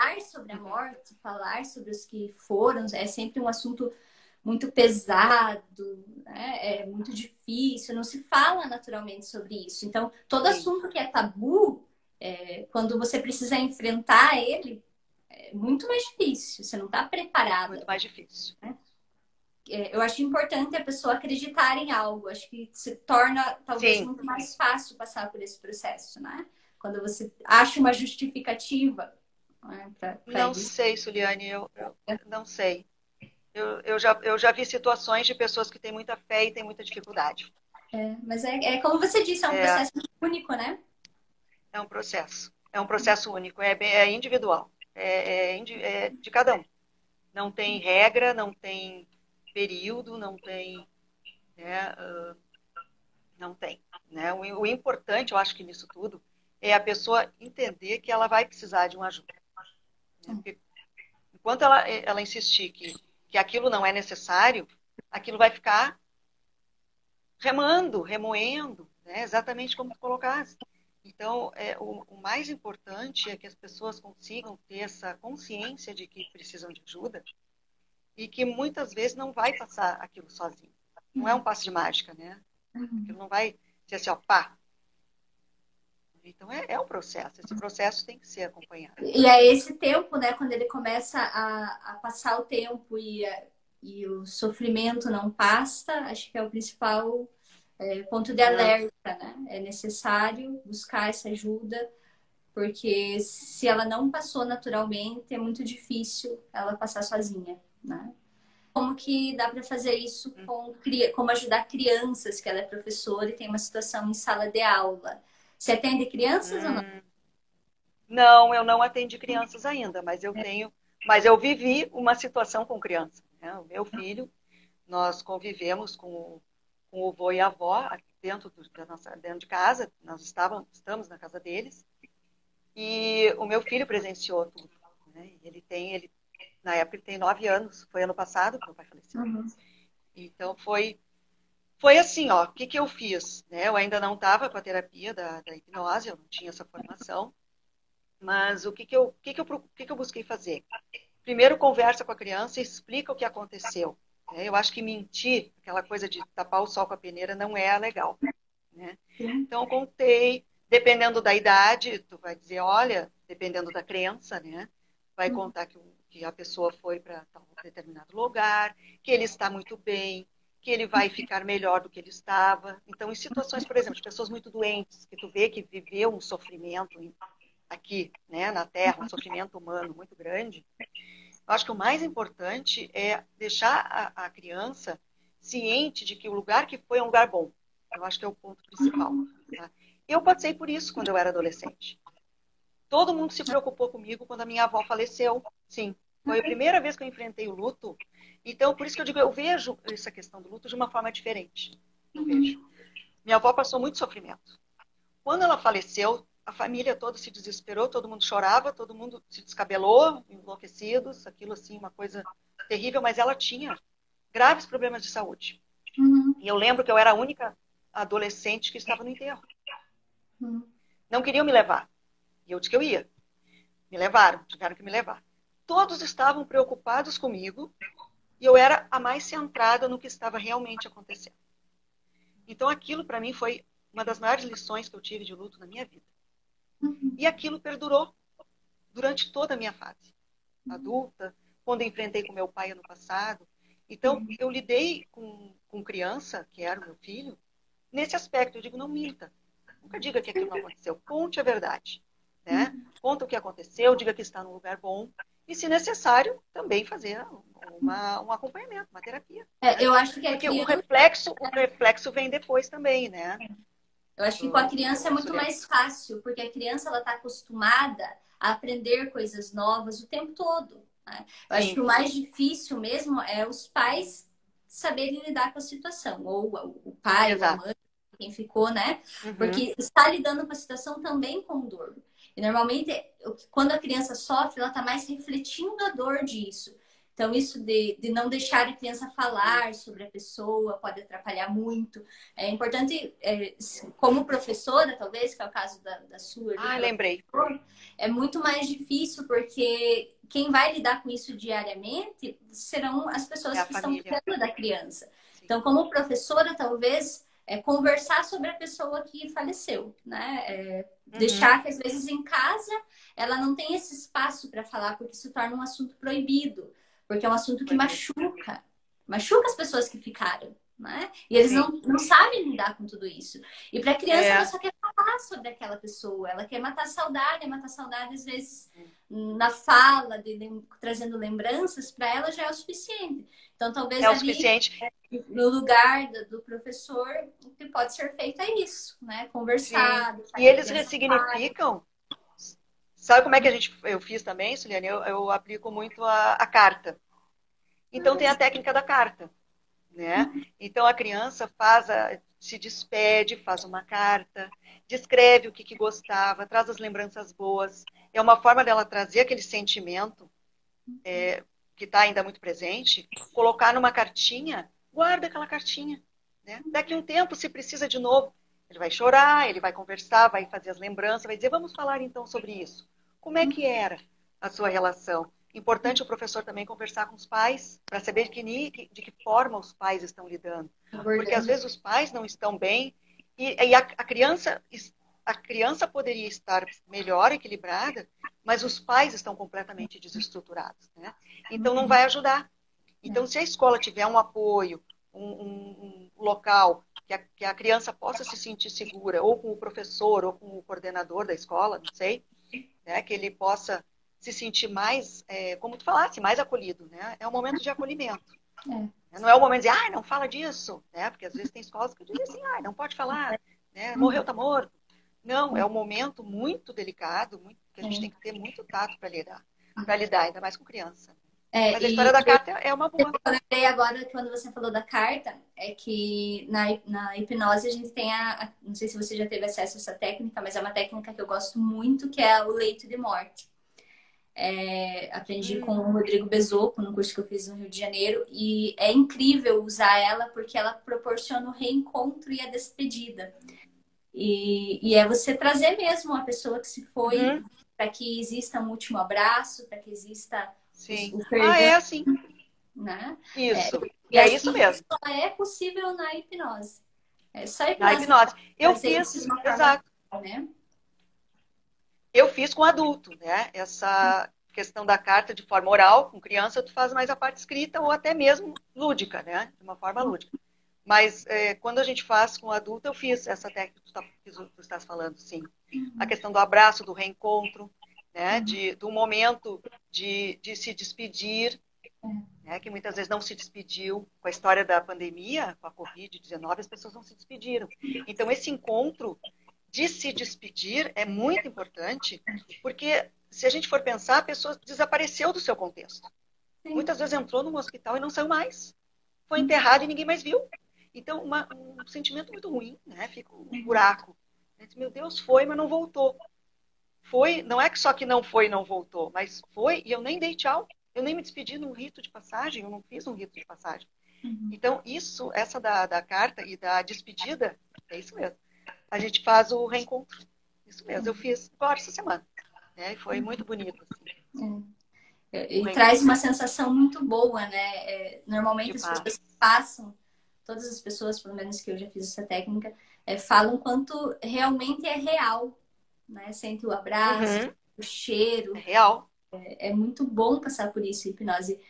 falar sobre a morte, falar sobre os que foram, é sempre um assunto muito pesado, né? É muito difícil, não se fala naturalmente sobre isso. Então, todo Sim, assunto que é tabu, quando você precisa enfrentar ele, é muito mais difícil, você não está muito preparada. mais difícil. Eu acho importante a pessoa acreditar em algo, acho que se torna talvez Sim, muito mais fácil passar por esse processo, né? Quando você acha uma justificativa, né, para não isso. sei, Suliane, eu não sei. Eu já vi situações de pessoas que têm muita fé e têm muita dificuldade. Mas é como você disse, é um É, processo único, né? é um processo. É um processo único, é individual. É de cada um. Não tem regra, não tem período, não tem, né, não tem. Né? O importante, eu acho que nisso tudo, é a pessoa entender que ela vai precisar de uma ajuda. Né? Porque enquanto ela insistir que aquilo não é necessário, aquilo vai ficar remando, remoendo, né? Exatamente como tu colocaste. Então, o mais importante é que as pessoas consigam ter essa consciência de que precisam de ajuda e que muitas vezes não vai passar aquilo sozinho. Não é um passe de mágica, né? Aquilo não vai ser assim, ó, pá. Então, é um processo. Esse processo tem que ser acompanhado. E é esse tempo, né, quando ele começa a passar o tempo e o sofrimento não passa, acho que é o principal ponto de É, alerta, né? É necessário buscar essa ajuda, porque se ela não passou naturalmente, é muito difícil ela passar sozinha, né? Como que dá para fazer isso como ajudar crianças, que ela é professora e tem uma situação em sala de aula? Você atende crianças ou não? hum, não, eu não atendi crianças ainda, mas eu vivi uma situação com criança. Né? O meu filho, nós convivemos com o vô e a avó aqui dentro de casa, estamos na casa deles, e o meu filho presenciou tudo. Né? Na época ele tem 9 anos, foi ano passado que meu pai faleceu. Uhum. Então foi assim, ó, o que eu fiz? Né? Eu ainda não estava com a terapia da hipnose, eu não tinha essa formação, mas o que eu busquei fazer? Primeiro conversa com a criança e explica o que aconteceu. Né? Eu acho que mentir, aquela coisa de tapar o sol com a peneira, não é legal. Né? Sim. Então, contei, dependendo da idade, tu vai dizer, olha, dependendo da crença, né? Vai contar que a pessoa foi para um determinado lugar, que ele está muito bem, que ele vai ficar melhor do que ele estava. Então, em situações, por exemplo, de pessoas muito doentes, que tu vê que viveu um sofrimento aqui, né, na Terra, um sofrimento humano muito grande, eu acho que o mais importante é deixar a criança ciente de que o lugar que foi é um lugar bom. Eu acho que é o ponto principal. Tá? Eu passei por isso quando eu era adolescente. Todo mundo se preocupou comigo quando a minha avó faleceu. Sim, foi a primeira vez que eu enfrentei o luto. Então, por isso que eu digo, eu vejo essa questão do luto de uma forma diferente. Eu vejo. Minha avó passou muito sofrimento. Quando ela faleceu, a família toda se desesperou, todo mundo chorava, todo mundo se descabelou, enlouquecidos, aquilo assim, uma coisa terrível, mas ela tinha graves problemas de saúde. Uhum. E eu lembro que eu era a única adolescente que estava no enterro. Uhum. Não queriam me levar. E eu disse que eu ia. Me levaram, tiveram que me levar. Todos estavam preocupados comigo e eu era a mais centrada no que estava realmente acontecendo. Então aquilo para mim foi uma das maiores lições que eu tive de luto na minha vida. E aquilo perdurou durante toda a minha fase adulta, quando enfrentei com meu pai ano passado. Então, eu lidei com criança, que era o meu filho, nesse aspecto. Eu digo, não minta. Nunca diga que aquilo não aconteceu. Conte a verdade. Né? Conta o que aconteceu, diga que está num lugar bom. E, se necessário, também fazer um acompanhamento, uma terapia. Né? Eu acho que a Porque o criança, reflexo vem depois também, né? eu acho que com a criança é muito Suliana. mais fácil, porque a criança ela está acostumada a aprender coisas novas o tempo todo, né? Eu acho que Sim, o mais difícil mesmo é os pais saberem lidar com a situação, ou o pai, ou a exato. mãe, quem ficou, né? Uhum, Porque está lidando com a situação também com dor. E normalmente, quando a criança sofre, ela está mais refletindo a dor disso. Então, isso de não deixar a criança falar sobre a pessoa pode atrapalhar muito. É importante, como professora, talvez, que é o caso da sua, do lembrei. professor, é muito mais difícil, porque quem vai lidar com isso diariamente serão as pessoas que estão cuidando da criança. Sim. Então, como professora, talvez conversar sobre a pessoa que faleceu, né? Deixar que às vezes em casa ela não tem esse espaço para falar, porque isso torna um assunto proibido, porque é um assunto que machuca as pessoas que ficaram, né? E eles não sabem lidar com tudo isso. E para a criança ela só quer falar sobre aquela pessoa, ela quer matar a saudade às vezes na fala, trazendo lembranças, para ela já é o suficiente. Então talvez o suficiente. No lugar do professor, o que pode ser feito é isso, né? Conversar. E eles ressignificam. Sabe como é que eu fiz também, Suliane? Eu aplico muito a carta. Então tem a técnica da carta, né? Então a criança se despede, faz uma carta, descreve o que gostava, traz as lembranças boas. É uma forma dela trazer aquele sentimento que está ainda muito presente, colocar numa cartinha, guarda aquela cartinha, né? Daqui a um tempo, se precisa de novo, ele vai chorar, ele vai conversar, vai fazer as lembranças, vai dizer, vamos falar então sobre isso. Como é que era a sua relação? Importante o professor também conversar com os pais, para saber de que forma os pais estão lidando. Porque às vezes os pais não estão bem e a criança poderia estar melhor equilibrada, mas os pais estão completamente desestruturados, né? Então não vai ajudar. Então se a escola tiver um apoio, um local que a criança possa se sentir segura, ou com o professor, ou com o coordenador da escola, não sei, né, que ele possa se sentir mais, como tu falasse, mais acolhido, né? É um momento de acolhimento. Não é o momento de dizer, não fala disso, né? Porque às vezes tem escolas que dizem assim, não pode falar, né? Morreu, tá morto. Não, é um momento muito delicado, que a gente tem que ter muito tato para lidar, ainda mais com criança. Mas a história da carta é uma boa. Eu lembrei agora, quando você falou da carta, é que na hipnose a gente tem não sei se você já teve acesso a essa técnica, mas é uma técnica que eu gosto muito, que é o leito de morte. Aprendi com o Rodrigo Bezoco, no curso que eu fiz no Rio de Janeiro, e é incrível usar ela porque ela proporciona o reencontro e a despedida. E é você trazer mesmo a pessoa que se foi, para que exista um último abraço, para que exista o perdão. É assim. Né? Isso. É isso mesmo. Só é possível na hipnose. É só a hipnose. Na hipnose. Eu fiz, exato. Né? Eu fiz com adulto, né? Essa questão da carta de forma oral, com criança, tu faz mais a parte escrita ou até mesmo lúdica, né? De uma forma lúdica. Mas quando a gente faz com adulto, eu fiz essa técnica que tu estás falando, sim. A questão do abraço, do reencontro, né? Do momento de se despedir, né? Que muitas vezes não se despediu. Com a história da pandemia, com a Covid-19, as pessoas não se despediram. Então, esse encontro de se despedir é muito importante, porque se a gente for pensar, a pessoa desapareceu do seu contexto. Sim. Muitas vezes entrou num hospital e não saiu mais. Foi enterrado e ninguém mais viu. Então, um sentimento muito ruim, né? Fica um buraco. Meu Deus, foi, mas não voltou. Foi, não é que só que não foi e não voltou, mas foi e eu nem dei tchau. Eu nem me despedi num rito de passagem, eu não fiz um rito de passagem. Então, essa da carta e da despedida, é isso mesmo. A gente faz o reencontro. Isso mesmo, eu fiz agora essa semana. Né? E foi muito bonito. Assim. E traz uma sensação muito boa, né? Normalmente as pessoas passam, todas as pessoas, pelo menos que eu já fiz essa técnica, falam quanto realmente é real. Né? Sente o abraço, o cheiro. É real. É muito bom passar por isso, hipnose.